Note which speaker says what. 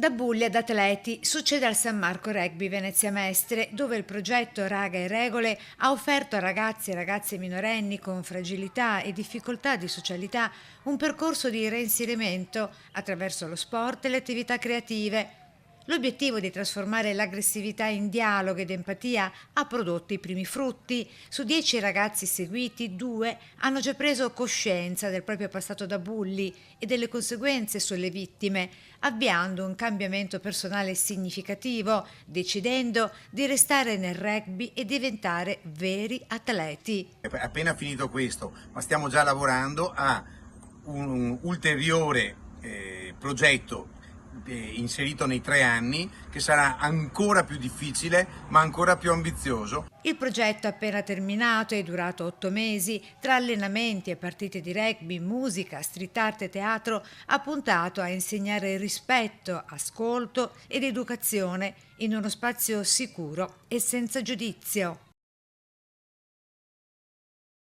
Speaker 1: Da bulli ad atleti succede al San Marco Rugby Venezia Mestre, dove il progetto Raga e Regole ha offerto a ragazzi e ragazze minorenni con fragilità e difficoltà di socialità un percorso di reinserimento attraverso lo sport e le attività creative. L'obiettivo di trasformare l'aggressività in dialogo ed empatia ha prodotto i primi frutti. Su 10 ragazzi seguiti, 2 hanno già preso coscienza del proprio passato da bulli e delle conseguenze sulle vittime, avviando un cambiamento personale significativo, decidendo di restare nel rugby e diventare veri atleti.
Speaker 2: È appena finito questo, ma stiamo già lavorando a un ulteriore progetto inserito nei 3 anni, che sarà ancora più difficile ma ancora più ambizioso.
Speaker 1: Il progetto appena terminato è durato 8 mesi, tra allenamenti e partite di rugby, musica, street art e teatro, ha puntato a insegnare rispetto, ascolto ed educazione in uno spazio sicuro e senza giudizio.